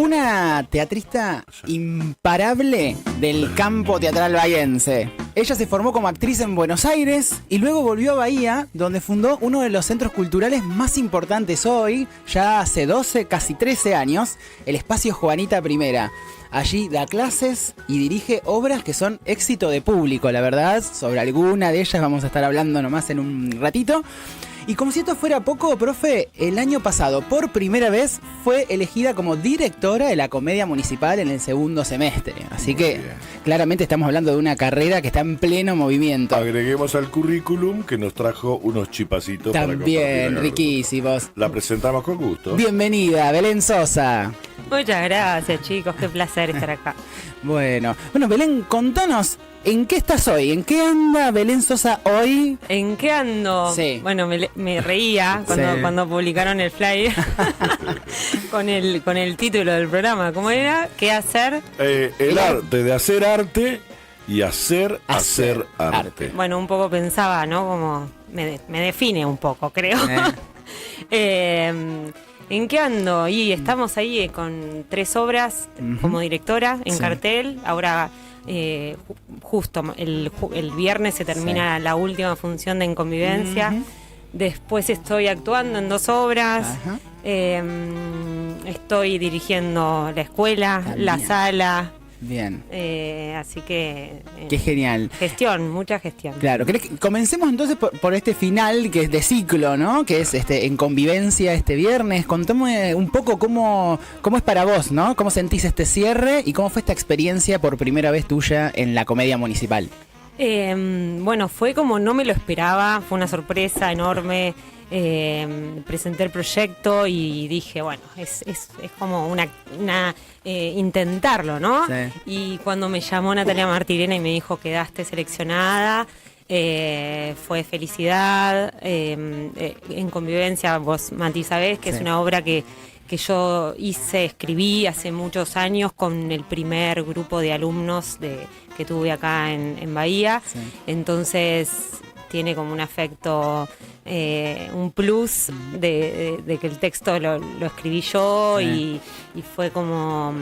Una teatrista imparable del campo teatral bahiense. Ella se formó como actriz en Buenos Aires y luego volvió a Bahía, donde fundó uno de los centros culturales más importantes hoy, ya hace 12, casi 13 años, el Espacio Juanita I. Allí da clases y dirige obras que son éxito de público, la verdad. Sobre alguna de ellas vamos a estar hablando nomás en un ratito. Y como si esto fuera poco, profe, el año pasado, por primera vez, fue elegida como directora de la Comedia Municipal en el segundo semestre. Así que, claramente estamos hablando de una carrera que está en pleno movimiento. Agreguemos al currículum que nos trajo unos chipacitos también, para riquísimos. La presentamos con gusto. Bienvenida, Belén Sosa. Muchas gracias, chicos, qué placer estar acá. Bueno, Belén, contanos, ¿en qué estás hoy? ¿En qué anda Belén Sosa hoy? ¿En qué ando? Sí. Bueno, me reía cuando publicaron el flyer con el título del programa. ¿Cómo era? ¿Qué hacer? El arte de hacer arte y hacer arte. Bueno, un poco pensaba, ¿no? Como me define un poco, creo. ¿En qué ando? Y estamos ahí con 3 obras como directora en cartel. Ahora, justo el viernes se termina la última función de En Convivencia. Después estoy actuando en 2 obras. Estoy dirigiendo la escuela, la sala. Bien. Así que... Qué genial. Gestión, mucha gestión. Claro, ¿querés que comencemos entonces por este final que es de ciclo, ¿no? Que es En Convivencia este viernes. Contame un poco cómo es para vos, ¿no? ¿Cómo sentís este cierre y cómo fue esta experiencia por primera vez tuya en la Comedia Municipal? Bueno, fue como no me lo esperaba, fue una sorpresa enorme. Presenté el proyecto y dije, bueno, es como una intentarlo, ¿no? Sí. Y cuando me llamó Natalia Martirena y me dijo quedaste seleccionada, fue felicidad. En Convivencia, vos, Mati, sabés que es una obra que yo escribí hace muchos años con el primer grupo de alumnos que tuve acá en Bahía. Sí. Entonces tiene como un afecto, un plus de que el texto lo escribí yo. Sí. y fue como...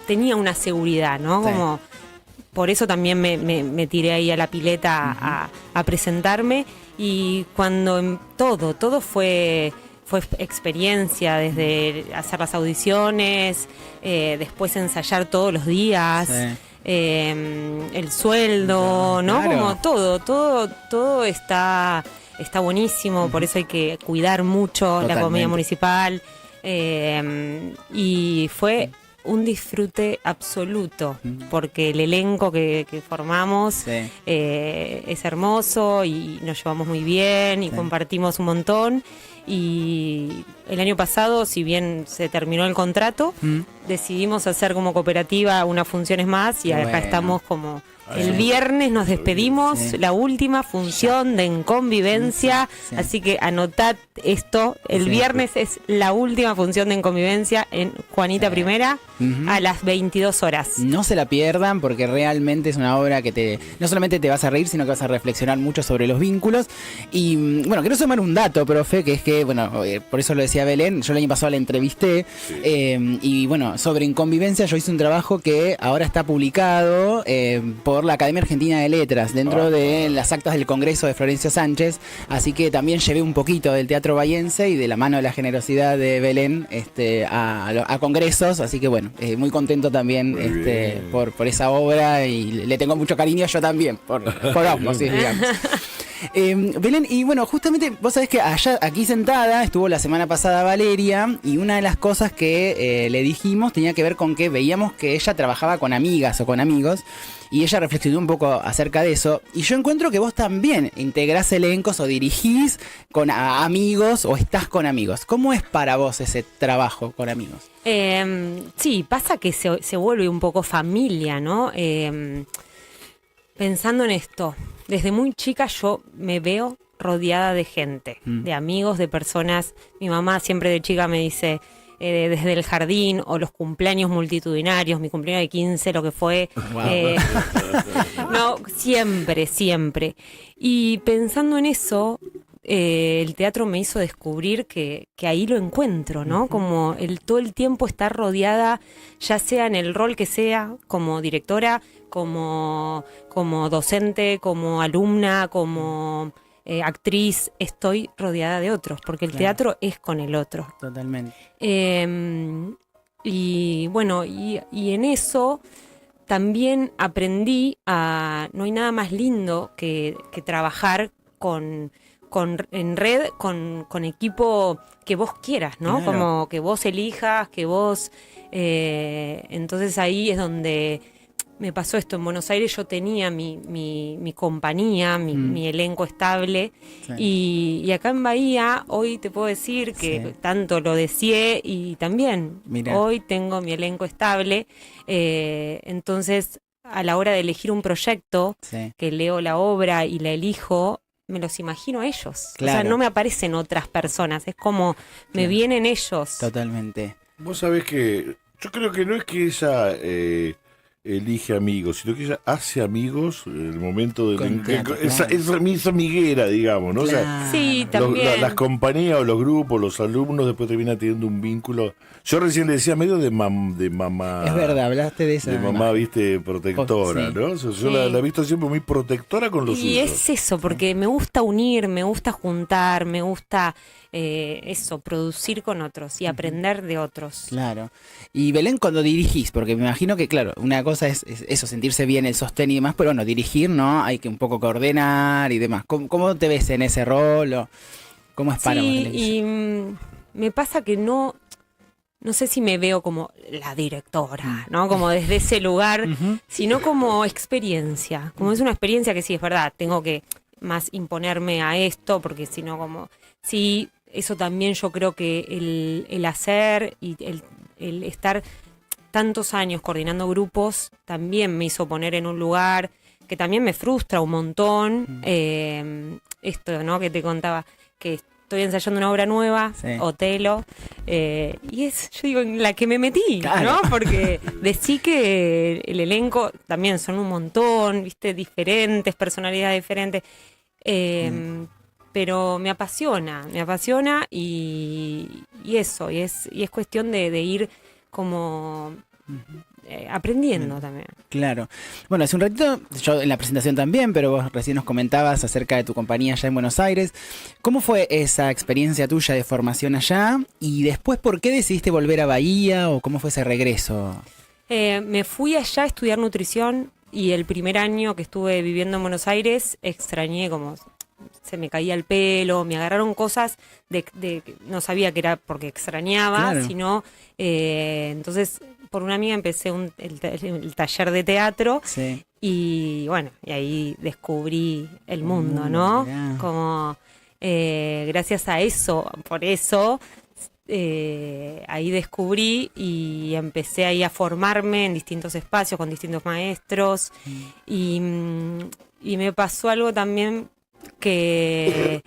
tenía una seguridad, ¿no? Sí. Como por eso también me tiré ahí a la pileta a presentarme. Y cuando todo fue experiencia, desde hacer las audiciones, después ensayar todos los días. Sí. El sueldo, ¿no? Claro. Como todo está buenísimo, por eso hay que cuidar mucho. Totalmente. La Comedia Municipal. Y fue un disfrute absoluto, porque el elenco que formamos es hermoso y nos llevamos muy bien y compartimos un montón. Y el año pasado, si bien se terminó el contrato, decidimos hacer como cooperativa unas funciones más y acá estamos como... El viernes nos despedimos, la última función de En Convivencia, así que anotad esto, el viernes es la última función de En Convivencia en Juanita I a las 22 horas. No se la pierdan porque realmente es una obra que no solamente te vas a reír, sino que vas a reflexionar mucho sobre los vínculos. Y bueno, quiero sumar un dato, profe, que es que, bueno, por eso lo decía Belén, yo el año pasado la entrevisté, y bueno, sobre En Convivencia yo hice un trabajo que ahora está publicado por la Academia Argentina de Letras, dentro de las actas del Congreso de Florencio Sánchez, así que también llevé un poquito del teatro bahiense y de la mano de la generosidad de Belén a congresos, así que bueno, muy contento también por esa obra y le tengo mucho cariño yo también, por osmosis, digamos. Belén, y bueno, justamente vos sabés que aquí sentada estuvo la semana pasada Valeria, y una de las cosas que le dijimos tenía que ver con que veíamos que ella trabajaba con amigas o con amigos, y ella reflexionó un poco acerca de eso, y yo encuentro que vos también integrás elencos o dirigís con amigos o estás con amigos. ¿Cómo es para vos ese trabajo con amigos? Sí, pasa que se vuelve un poco familia, ¿no? Pensando en esto, desde muy chica yo me veo rodeada de gente, de amigos, de personas. Mi mamá siempre de chica me dice, desde el jardín o los cumpleaños multitudinarios, mi cumpleaños de 15, lo que fue. Wow. No, siempre. Y pensando en eso, el teatro me hizo descubrir que ahí lo encuentro, ¿no? Como todo el tiempo estar rodeada, ya sea en el rol que sea, como directora, como docente, como alumna, como actriz, estoy rodeada de otros, porque el teatro es con el otro. Totalmente. Y bueno, y en eso también aprendí no hay nada más lindo que trabajar en red con equipo que vos quieras, ¿no? Claro. Como que vos elijas, que vos... entonces ahí es donde me pasó esto. En Buenos Aires yo tenía mi compañía, mi elenco estable, y acá en Bahía hoy te puedo decir que tanto lo deseé y también hoy tengo mi elenco estable. Entonces, a la hora de elegir un proyecto, que leo la obra y la elijo, me los imagino a ellos. Claro. O sea, no me aparecen otras personas, es como me vienen ellos. Totalmente. Vos sabés que yo creo que no es que ella elige amigos, sino que ella hace amigos en el momento Con teatro, esa amiguera, digamos, ¿no? Claro. O sea, Sí, también. las compañías o los grupos, los alumnos después terminan teniendo un vínculo. Yo recién le decía medio de mamá. Es verdad, hablaste de esa. De mamá, viste, protectora, Sí. ¿no? O sea, yo la he visto siempre muy protectora con los suyos. Y es eso, porque me gusta unir, me gusta juntar, me gusta producir con otros y aprender de otros. Claro. Y Belén, cuando dirigís, porque me imagino que, claro, una cosa es eso, sentirse bien, el sostén y demás, pero bueno, dirigir, ¿no? Hay que un poco coordinar y demás. ¿Cómo te ves en ese rol? ¿O cómo es para vos? Y me pasa que no sé si me veo como la directora, ¿no? Como desde ese lugar, sino como experiencia. Como es una experiencia que sí, es verdad, tengo que más imponerme a esto, porque si no, como... Sí, eso también yo creo que el hacer y el estar tantos años coordinando grupos también me hizo poner en un lugar que también me frustra un montón. Esto, ¿no? Que te contaba, que estoy ensayando una obra nueva, Otelo, y es, yo digo, en la que me metí, claro, ¿no? Porque decí que el elenco también son un montón, ¿viste? Diferentes, personalidades diferentes. Pero me apasiona y eso, y es cuestión de ir como aprendiendo también. Claro. Bueno, hace un ratito, yo en la presentación también, pero vos recién nos comentabas acerca de tu compañía allá en Buenos Aires. ¿Cómo fue esa experiencia tuya de formación allá? Y después, ¿por qué decidiste volver a Bahía o cómo fue ese regreso? Me fui allá a estudiar nutrición y el primer año que estuve viviendo en Buenos Aires extrañé como... Se me caía el pelo, me agarraron cosas no sabía que era porque extrañaba, sino entonces por una amiga empecé el taller de teatro y bueno, y ahí descubrí el mundo, ¿no? Mirá. Como gracias a eso, por eso ahí descubrí y empecé ahí a formarme en distintos espacios con distintos maestros y me pasó algo también que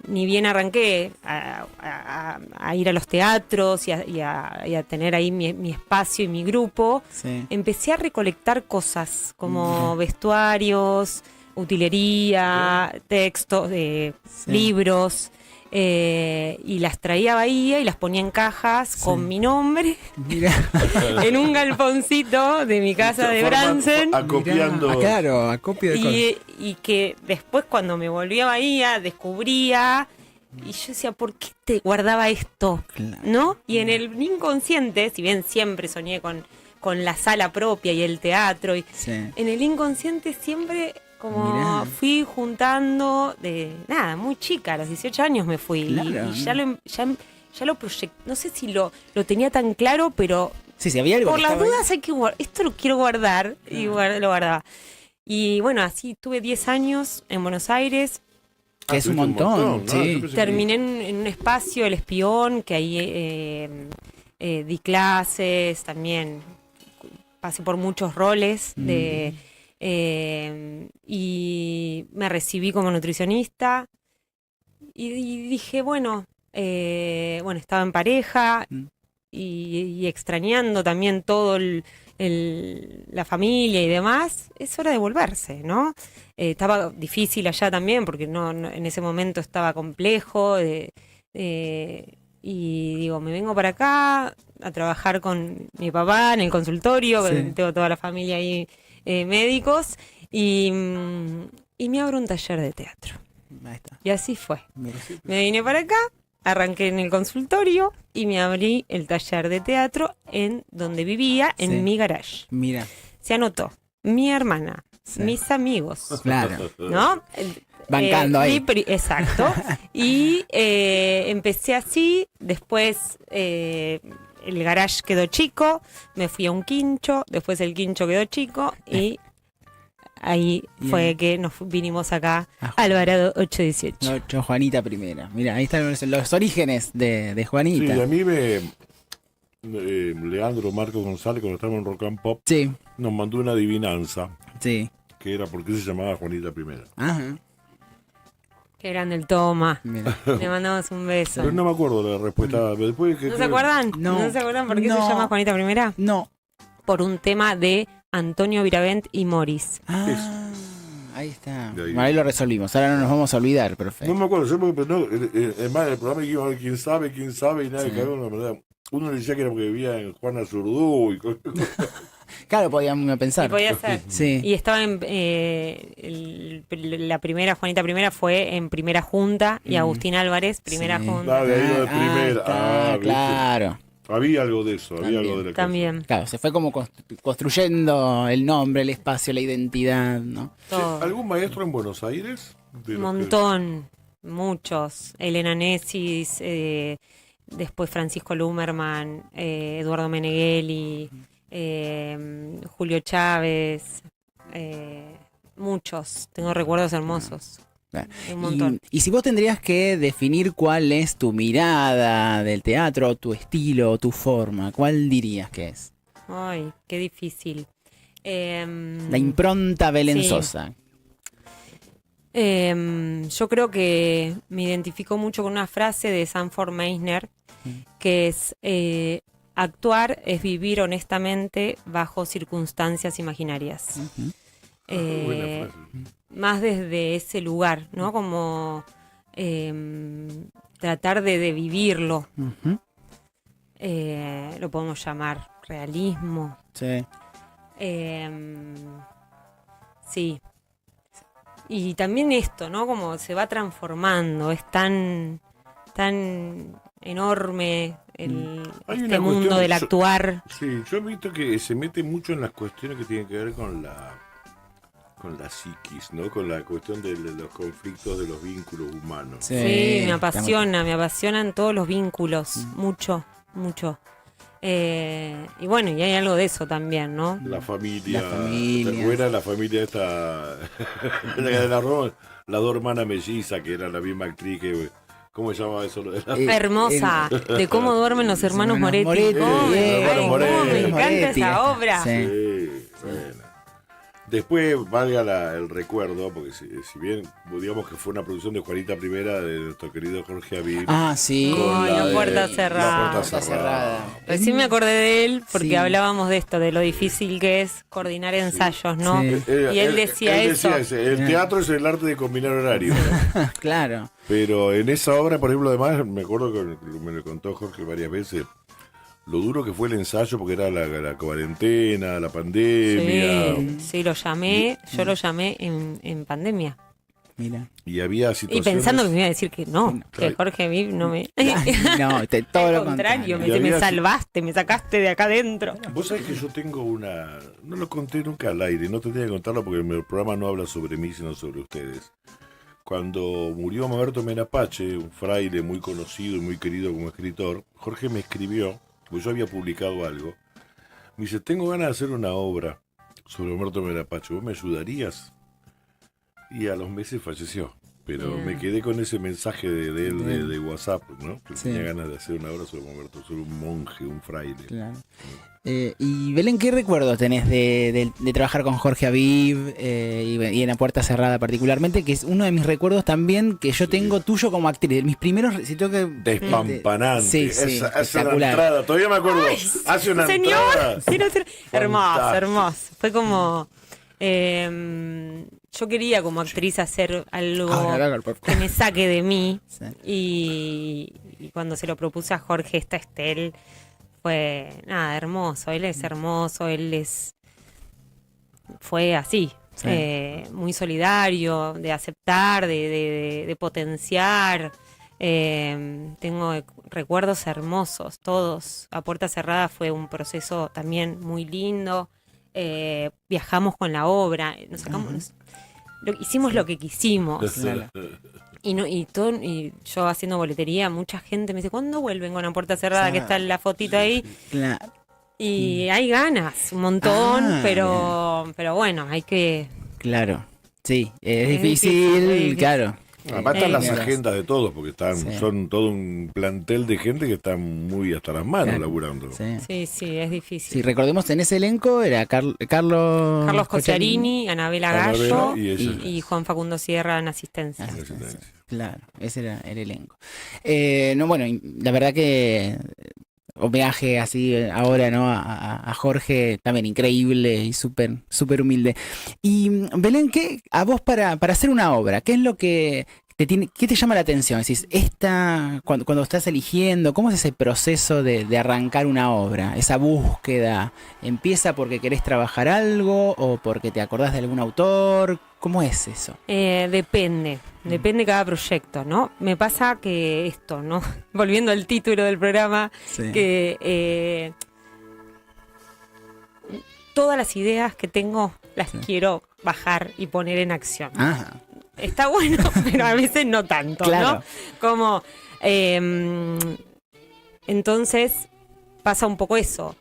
ni bien arranqué a ir a los teatros y a tener ahí mi espacio y mi grupo, empecé a recolectar cosas como vestuarios, utilería, textos, libros, y las traía a Bahía y las ponía en cajas con mi nombre en un galponcito de mi casa de Bransen. Acopiando. Claro, acopio de cosas. Y que después cuando me volví a Bahía descubría y yo decía, ¿por qué te guardaba esto? Claro. ¿No? Y en el inconsciente, si bien siempre soñé con la sala propia y el teatro, en el inconsciente siempre como fui juntando de nada, muy chica, a los 18 años me fui. Claro, y ya lo proyecté, no sé si lo tenía tan claro, pero había algo por que las estaba dudas hay que esto lo quiero guardar y lo guardaba. Y bueno, así tuve 10 años en Buenos Aires. que es un montón, sí. Terminé en un espacio, El Espión, que ahí di clases, también pasé por muchos roles y me recibí como nutricionista y dije, bueno, estaba en pareja y extrañando también todo la familia y demás, es hora de volverse, ¿no? Estaba difícil allá también porque en ese momento estaba complejo y digo, me vengo para acá a trabajar con mi papá en el consultorio, Sí. tengo toda la familia ahí, médicos, y me abro un taller de teatro. Ahí está. Y así fue. Mira. Me vine para acá, arranqué en el consultorio y me abrí el taller de teatro en donde vivía, en Sí. mi garage. Mira, Se anotó mi hermana, Sí. mis amigos, claro. ¿no? Bancando ahí. Exacto. Y empecé así, después el garage quedó chico, me fui a un quincho, después el quincho quedó chico y ahí Bien. fue que nos vinimos acá Ah, a Alvarado 818. No, Juanita primera. Mira, ahí están los orígenes de Sí, Juanita. a mí Leandro Marco González, cuando estábamos en Rock and Pop, Sí, nos mandó una adivinanza, sí. que era por qué se llamaba Juanita Primera. Ajá. Qué grande el Toma. Mira. Le mandamos un beso. Pero no me acuerdo la respuesta. Después ¿No se acuerdan? No. ¿No se acuerdan por qué No. se llama Juanita Primera? No. Por un tema de Antonio Viravent y Morris. Ah, ahí está. De ahí. Bueno, ahí lo resolvimos. Ahora no nos vamos a olvidar, perfecto. No me acuerdo, yo porque, pero no, es más, el programa que iba a ver quién sabe, y nadie Sí. cagó, la verdad. Uno le decía que era porque vivía en Juana Zurdú y Claro, podíamos pensar. Y podía ser. Sí. Y estaba la primera, Juanita Primera fue en Primera Junta y Agustín Álvarez, Primera Sí. Junta. Ah, de ahí lo de Ah, primera. está, ¿viste? claro. Había algo de eso, había También, algo de la cosa. También. Claro, se fue como construyendo el nombre, el espacio, la identidad, ¿no? Todo. ¿Algún maestro en Buenos Aires? De Un los que- montón, muchos. Elena Nessis, después Francisco Lumerman, Eduardo Meneghelli, Julio Chávez, muchos. Tengo recuerdos hermosos. Un montón. Y si vos tendrías que definir cuál es tu mirada del teatro, tu estilo, tu forma, ¿cuál dirías que es? Ay, qué difícil. La impronta Belén sí. Sosa. Yo creo que me identifico mucho con una frase de Sanford Meisner, que es, actuar es vivir honestamente bajo circunstancias imaginarias. Ujú. Buena frase. Más desde ese lugar, ¿no? Como tratar de vivirlo. Ujú. Lo podemos llamar realismo. Sí. Sí. Y también esto, ¿no? Como se va transformando, es tan enorme Hay este una mundo cuestión, del actuar. Sí, yo he visto que se mete mucho en las cuestiones que tienen que ver con la psiquis, ¿no? Con la cuestión de los conflictos de los vínculos humanos. Sí, me estamos- apasionan todos los vínculos, mucho, mucho. Y bueno, y hay algo de eso también, ¿no? La familia. La familia. Buena la familia esta. La dos hermanas mellizas, que era la misma actriz que. ¿Cómo se llamaba eso? Lo de la- Hermosa, de cómo duermen los hermanos Moretti. Moretti, ¿Cómo me- hermanos ay, cómo Moretti. me encanta Moretti, esa obra. sí. Sí, buena. Después, valga el recuerdo, porque si bien digamos que fue una producción de Juanita Primera de nuestro querido Jorge Aviv. Ah, sí. con Ay, la de- puerta La cerrada. puerta cerrada. Recién me acordé de él porque Sí. hablábamos de esto, de lo difícil que es coordinar ensayos, ¿no? Sí. Y él decía eso. El teatro es el arte de combinar horarios. Claro. Pero en esa obra, por ejemplo, además, me acuerdo que me lo contó Jorge varias veces, lo duro que fue el ensayo porque era la cuarentena, la pandemia, Sí, yo lo llamé en pandemia. Mira. y había Y situaciones... pensando que me iba a decir que no, que Claro. Jorge Viv no me... No, todo Al lo contrario, Y me había- salvaste, me sacaste de acá adentro. Vos sabés que yo tengo una... No lo conté nunca al aire, no tendría que contarlo porque el programa no habla sobre mí, sino sobre ustedes. Cuando murió Mamerto Menapache, un fraile muy conocido y muy querido como escritor, Jorge me escribió, porque yo había publicado algo, me dice, tengo ganas de hacer una obra sobre Mamerto Menapache, ¿vos me ayudarías? Y a los meses falleció. Pero me quedé con ese mensaje de él de WhatsApp, ¿no? Que tenía ganas de hacer una obra sobre Humberto, sobre un monje, un fraile. Claro. Y Belén, ¿qué recuerdos tenés de trabajar con Jorge Aviv y en La Puerta Cerrada particularmente? Que es uno de mis recuerdos también que yo tengo tuyo como actriz. Mis primeros, si tengo que... Despampanante. Sí, hace una entrada, todavía me acuerdo. Hace una entrada. Hermoso, hermoso. Fue como... yo quería como actriz hacer algo que me saque de mí. Sí. Y cuando se lo propuse a Jorge, esta Estel... Fue, nada, hermoso. Él es hermoso, fue así, sí. Muy solidario, de aceptar, de potenciar. Tengo recuerdos hermosos, todos. A Puerta Cerrada fue un proceso también muy lindo. Viajamos con la obra, nos sacamos, hicimos lo que quisimos. Claro. Y yo haciendo boletería, mucha gente me dice, ¿cuándo vuelven con La Puerta Cerrada? Que está la fotito ahí. Claro. Y hay ganas, un montón, pero bueno, hay que... Claro, sí, es difícil, claro. Además están las agendas de todos, porque son todo un plantel de gente que están muy hasta las manos laburando. Sí, es difícil. Sí, recordemos, en ese elenco era Carlos Cocciarini, Anabela Gallo y Juan Facundo Sierra en asistencia. Claro, ese era el elenco. La verdad que homenaje así ahora, ¿no? A Jorge, también increíble y súper humilde. Y Belén, ¿qué a vos para hacer una obra, qué es lo que qué te llama la atención? Decís, cuando estás eligiendo, ¿cómo es ese proceso de arrancar una obra? Esa búsqueda, ¿empieza porque querés trabajar algo o porque te acordás de algún autor? ¿Cómo es eso? Depende cada proyecto, ¿no? Me pasa que esto, ¿no? Volviendo al título del programa, que todas las ideas que tengo las quiero bajar y poner en acción. Ajá. Está bueno, pero a veces no tanto, claro. ¿no? Como, entonces pasa un poco eso.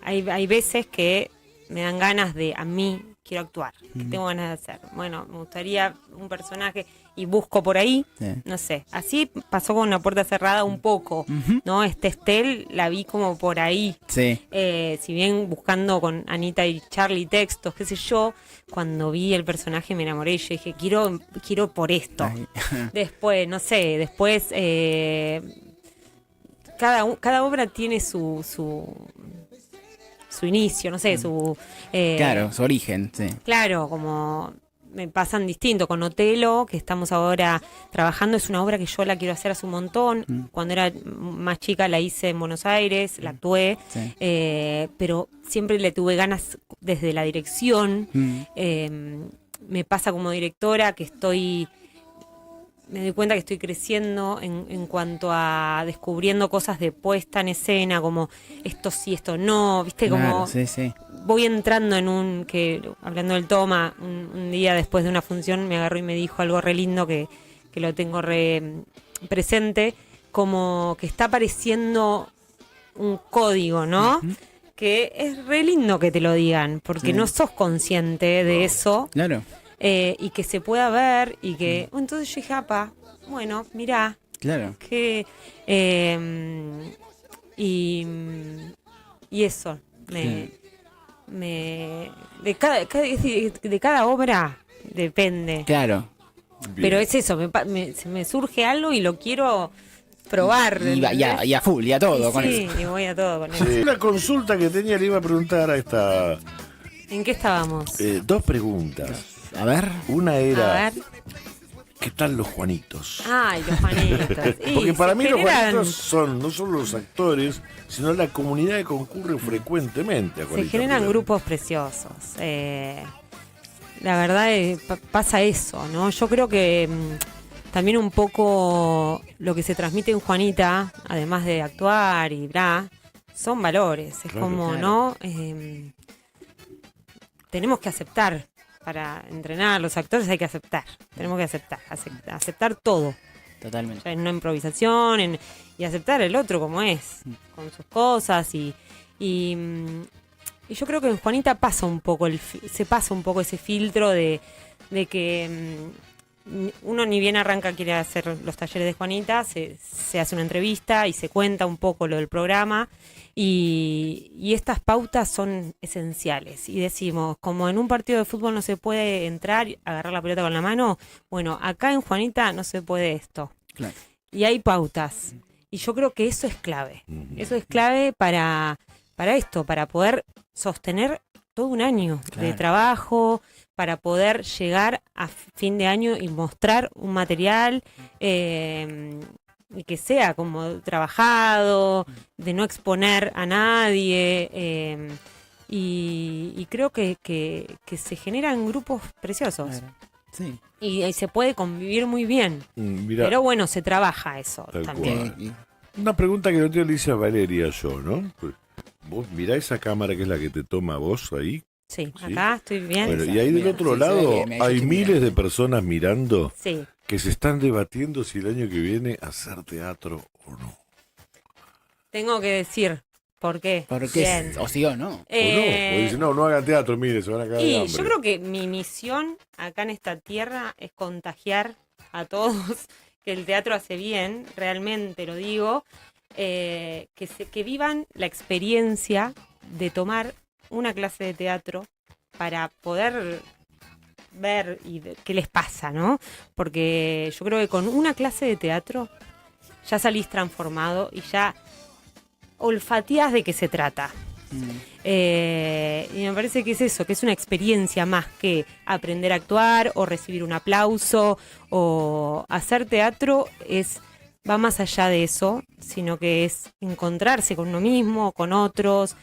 Hay veces que me dan ganas a mí quiero actuar, que tengo ganas de hacer. Bueno, me gustaría un personaje y busco por ahí, no sé. Así pasó con La Puerta Cerrada un poco, ¿no? Estel la vi como por ahí. Sí. Si bien buscando con Anita y Charlie textos, qué sé yo, cuando vi el personaje me enamoré y yo dije, quiero por esto. Después, no sé, cada obra tiene su inicio, no sé, claro, su origen, sí. Claro, como me pasan distinto. Con Otelo, que estamos ahora trabajando, es una obra que yo la quiero hacer hace un montón. Cuando era más chica la hice en Buenos Aires, la actué, pero siempre le tuve ganas desde la dirección. Me pasa como directora que me doy cuenta que estoy creciendo en cuanto a descubriendo cosas de puesta en escena, como esto sí, esto no, ¿viste? Como voy entrando hablando del Toma, un día después de una función me agarró y me dijo algo re lindo que lo tengo re presente, como que está apareciendo un código, ¿no? Que es re lindo que te lo digan, porque no sos consciente de eso. Claro. Y que se pueda ver y que... Entonces yo dije, bueno, mirá. Claro. Que, y eso. De cada obra depende. Claro. Bien. Pero es eso, me surge algo y lo quiero probar. Y a full, y a todo con eso. Sí, y voy a todo con eso. Una consulta que tenía, le iba a preguntar a esta... ¿En qué estábamos? 2 preguntas. A ver. Una era, ¿qué tal los Juanitos? Ay, los Juanitos. Porque para mí los Juanitos son no solo los actores, sino la comunidad que concurre frecuentemente a Juanita. Se generan grupos preciosos. La verdad pasa eso, ¿no? Yo creo que también un poco lo que se transmite en Juanita, además de actuar y son valores. Es claro, como, claro. ¿No? Tenemos que aceptar. Para entrenar a los actores hay que aceptar. Tenemos que aceptar todo. Totalmente. O sea, en una improvisación y aceptar el otro como es, con sus cosas y yo creo que en Juanita se pasa un poco ese filtro de que uno ni bien arranca, quiere hacer los talleres de Juanita, se hace una entrevista y se cuenta un poco lo del programa. Y estas pautas son esenciales. Y decimos, como en un partido de fútbol no se puede entrar y agarrar la pelota con la mano, bueno, acá en Juanita no se puede esto. Claro. Y hay pautas. Y yo creo que eso es clave. Eso es clave para esto, para poder sostener todo un año de trabajo, para poder llegar a fin de año y mostrar un material y que sea como trabajado, de no exponer a nadie. Y creo que se generan grupos preciosos. Claro. Sí. Y se puede convivir muy bien. Mirá, pero bueno, se trabaja eso también. una pregunta que el otro día le hice a Valeria yo, ¿no? Pues, vos mirá esa cámara que es la que te toma vos ahí. Sí, acá estoy bien. Bueno, y ahí del otro lado hay miles de personas mirando Sí. que se están debatiendo si el año que viene hacer teatro o no. Tengo que decir, ¿por qué? ¿Por qué? O sí o no. O no, o dicen, no hagan teatro, mire, se van a cagar de Y hambre. yo creo que mi misión acá en esta tierra es contagiar a todos que el teatro hace bien, realmente lo digo, que vivan la experiencia de tomar una clase de teatro para poder ver qué les pasa, ¿no? Porque yo creo que con una clase de teatro ya salís transformado y ya olfateás de qué se trata. Y me parece que es eso, que es una experiencia más que aprender a actuar o recibir un aplauso o hacer teatro va más allá de eso, sino que es encontrarse con uno mismo, con otros,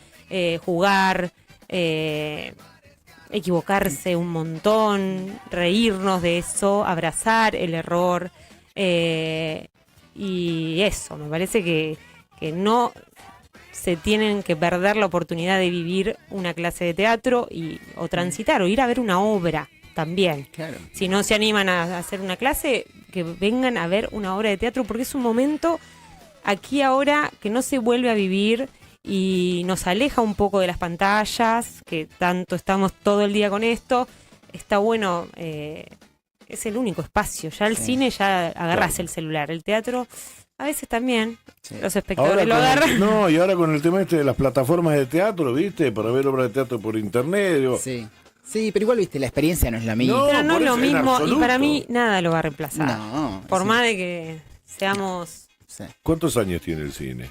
jugar, equivocarse un montón, reírnos de eso, abrazar el error, y eso, me parece que no se tienen que perder la oportunidad de vivir una clase de teatro o transitar o ir a ver una obra también. Claro. Si no se animan a hacer una clase, que vengan a ver una obra de teatro, porque es un momento aquí ahora que no se vuelve a vivir y nos aleja un poco de las pantallas, que tanto estamos todo el día con esto. Está bueno, es el único espacio. Ya el cine ya agarras el celular, el teatro a veces también los espectadores lo agarran. Y ahora con el tema de las plataformas de teatro, ¿viste? Para ver obras de teatro por internet. Digo, Sí, pero igual, viste, la experiencia no es la misma. Pero no por es lo eso, en mismo y absoluto. para mí nada lo va a reemplazar. No. Por más de que seamos... Sí. ¿Cuántos años tiene el cine?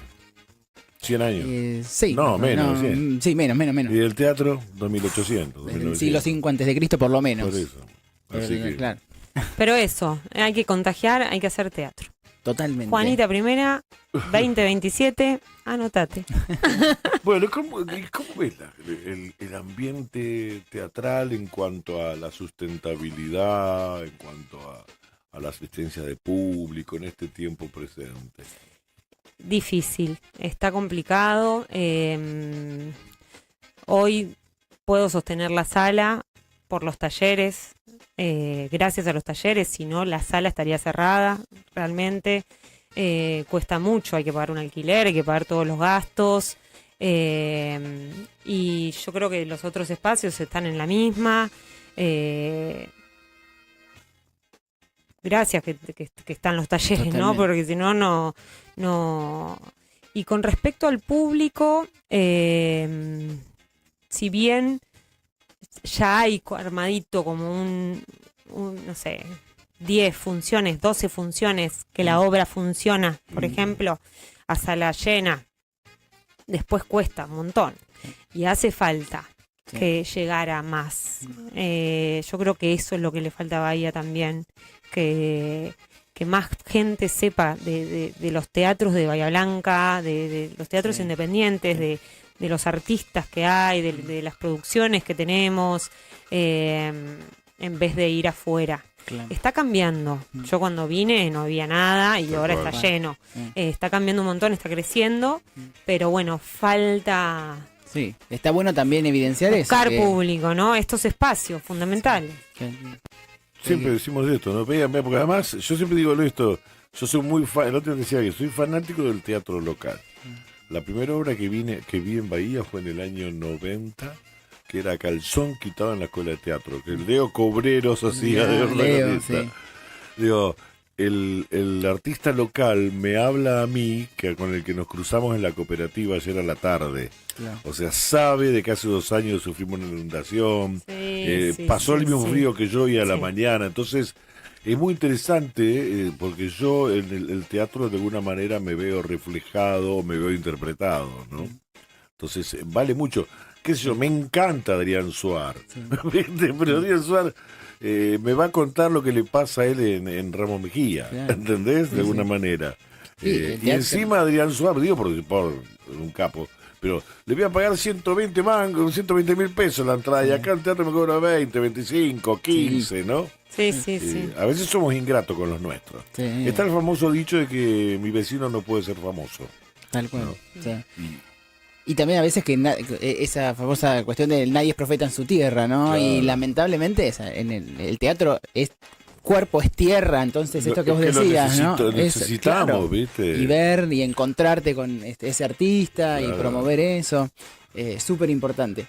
¿100 años? Sí. No, menos, 100. Sí, menos. ¿Y el teatro? 2800. Desde el siglo V antes de Cristo, por lo menos. Por eso. Así que... Claro, Pero eso, hay que contagiar, hay que hacer teatro. totalmente. Juanita Primera, 2027, anotate. Bueno, ¿cómo es el ambiente teatral en cuanto a la sustentabilidad, en cuanto a la asistencia de público en este tiempo presente? Difícil, está complicado. Hoy puedo sostener la sala por los talleres, gracias a los talleres, si no la sala estaría cerrada realmente. Cuesta mucho, hay que pagar un alquiler, hay que pagar todos los gastos, y yo creo que los otros espacios están en la misma. Gracias que están los talleres, Totalmente. ¿no? Porque si no, no. Y con respecto al público, si bien ya hay armadito como un no sé, 10 funciones, 12 funciones que la obra funciona, por ejemplo, a sala llena, después cuesta un montón y hace falta que llegara más. Yo creo que eso es lo que le falta a Bahía también, que más gente sepa de los teatros de Bahía Blanca, de los teatros independientes, de los artistas que hay, de las producciones que tenemos, en vez de ir afuera. Claro. Está cambiando. Yo cuando vine no había nada y ahora está lleno. Está cambiando un montón, está creciendo, pero bueno, falta Sí, está bueno también evidenciar buscar eso. público, ¿no? Estos espacios fundamentales. Siempre decimos esto, ¿no? Porque además, yo siempre digo esto, yo soy muy fan, el otro día decía que soy fanático del teatro local. La primera obra que vi en Bahía fue en el año 90, que era Calzón quitado en la escuela de teatro, que Leo Cobreros hacía de Leo, organista. sí. Digo, el artista local me habla a mí, con el que nos cruzamos en la cooperativa ayer a la tarde. Claro. O sea, sabe de que hace 2 años sufrimos una inundación, pasó el mismo frío que yo y a la mañana. Entonces, es muy interesante porque yo en el teatro de alguna manera me veo reflejado, me veo interpretado, ¿no? Entonces, vale mucho. Qué sé yo, me encanta Adrián Suárez. Sí. Pero Adrián Suárez me va a contar lo que le pasa a él en Ramos Mejía, claro. ¿Entendés? De alguna manera. Sí, y encima Adrián Suárez, digo por un capo, pero le voy a pagar 120.000 pesos la entrada, y acá el teatro me cobra 20, 25, 15, ¿no? Sí. A veces somos ingratos con los nuestros. Sí. Está el famoso dicho de que mi vecino no puede ser famoso. Tal cual. ¿No? Sí. Y también a veces que esa famosa cuestión de nadie es profeta en su tierra, ¿no? Claro. Y lamentablemente en el teatro cuerpo es tierra, entonces esto que vos decías, ¿no? Necesitamos, claro, ¿viste? Y ver y encontrarte con ese artista, claro, y promover eso, súper importante.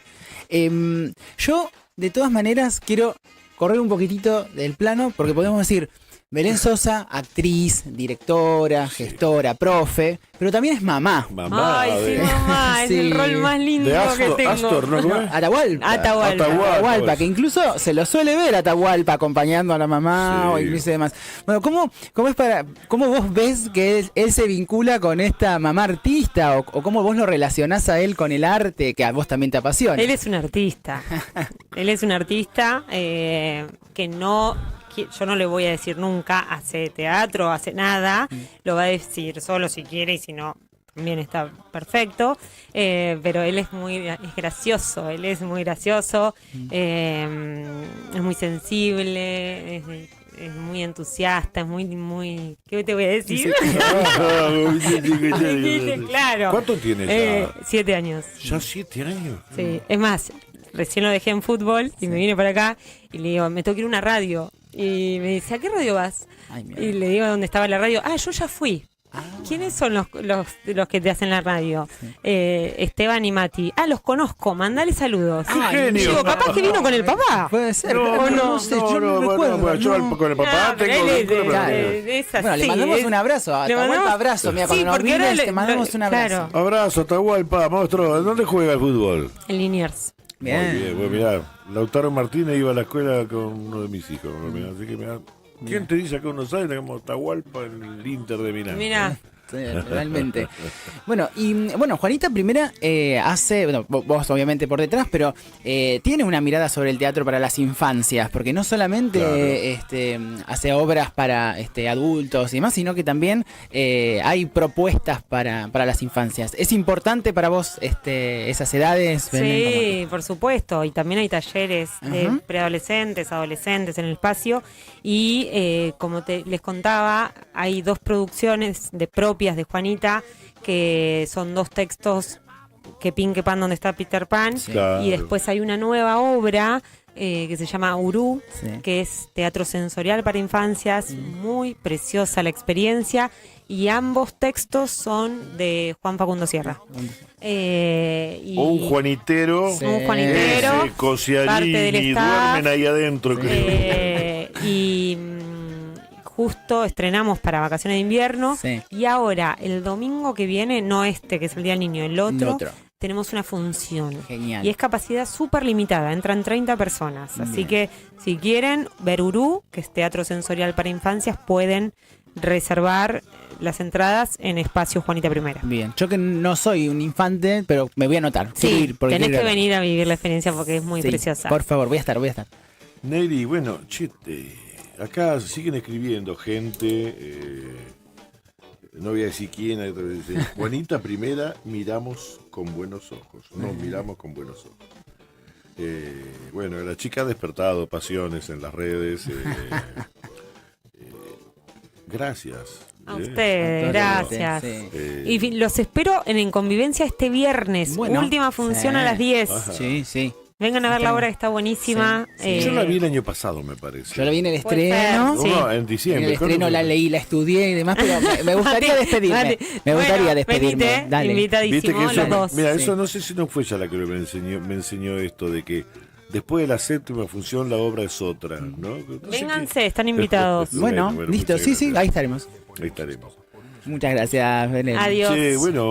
Yo, de todas maneras, quiero correr un poquitito del plano, porque podemos decir, Belén Sosa, actriz, directora, gestora, profe, pero también es mamá. Ay, sí, mamá, es el rol más lindo que tengo. Astor, ¿no? Atahualpa, que incluso se lo suele ver Atahualpa acompañando a la mamá, o incluso demás. Bueno, ¿cómo vos ves que él se vincula con esta mamá artista, o cómo vos lo relacionás a él con el arte, que a vos también te apasiona? Él es un artista. Que no... Yo no le voy a decir nunca hace teatro, hace nada, lo va a decir solo si quiere, y si no también está perfecto, pero él es gracioso, es muy sensible, es muy entusiasta, es muy ¿qué te voy a decir? Claro. ¿Cuánto tiene ya? 7 años. ¿Ya 7 años? Sí, es más, recién lo dejé en fútbol y me vine para acá y le digo, me tengo que ir a una radio. Y me dice, ¿a qué radio vas? Y le digo dónde estaba la radio. Yo ya fui. ¿Quiénes son los que te hacen la radio? Sí. Esteban y Mati. Los conozco, mandale saludos. ¡Qué genio! Digo, capaz que vino con el papá. Puede ser. No sé, yo no recuerdo. Yo con el papá tengo... Bueno, le mandamos un abrazo. Atahualpa, abrazo. Mira, cuando nos vienes, te mandamos un abrazo. Claro. Abrazo, Atahualpa, monstruo. ¿Dónde juega el fútbol? En Liniers. Bien. Muy bien, bueno, mirá, Lautaro Martínez iba a la escuela con uno de mis hijos, mirá, así que mirá, ¿quién te dice acá uno sabe? Tenemos Atahualpa en el Inter de Milán. Mirá. Sí, realmente. Bueno, Juanita Primera hace, vos obviamente por detrás, pero tiene una mirada sobre el teatro para las infancias, porque no solamente hace obras para adultos y demás, sino que también hay propuestas para las infancias. ¿Es importante para vos esas edades? Sí, por supuesto, y también hay talleres de preadolescentes, adolescentes en el espacio, y como les contaba, hay 2 producciones propias de Juanita, que son 2 textos, Que Pin, que Pan, donde está Peter Pan, claro, y después hay una nueva obra que se llama Urú, que es teatro sensorial para infancias, muy preciosa la experiencia, y ambos textos son de Juan Facundo Sierra. Un juanitero, Cosiarini, duermen ahí adentro. Justo estrenamos para vacaciones de invierno, y ahora el domingo que viene, no que es el Día del Niño, el otro. Tenemos una función. Genial. Y es capacidad súper limitada, entran 30 personas. Bien. Así que si quieren ver Urú, que es teatro sensorial para infancias, pueden reservar las entradas en Espacio Juanita Primera. Bien, yo que no soy un infante, pero me voy a anotar. Sí, tenés que venir a vivir la experiencia porque es muy preciosa. Por favor, voy a estar. Neri, bueno, acá siguen escribiendo gente, no voy a decir quién, dice, Juanita Primera, miramos con buenos ojos. Bueno, la chica ha despertado pasiones en las redes. Gracias. A ustedes, gracias. Y los espero en Inconvivencia este viernes. Última función a las 10. Ajá. Sí. Vengan a ver la obra, que está buenísima. Yo la vi el año pasado, me parece. Yo la vi en el estreno. No, en diciembre. En el estreno la leí, la estudié y demás, pero me gustaría despedirme. Venite, invitadísimo, ¿Viste que los dos. Mira, eso no sé si no fue ella la que me enseñó esto de que Después de la 7ª función la obra es otra, ¿no? Vénganse, están invitados. Bueno, listo, sí, ahí estaremos. Ahí estaremos. Muchas gracias, Belén. Adiós. Sí, bueno.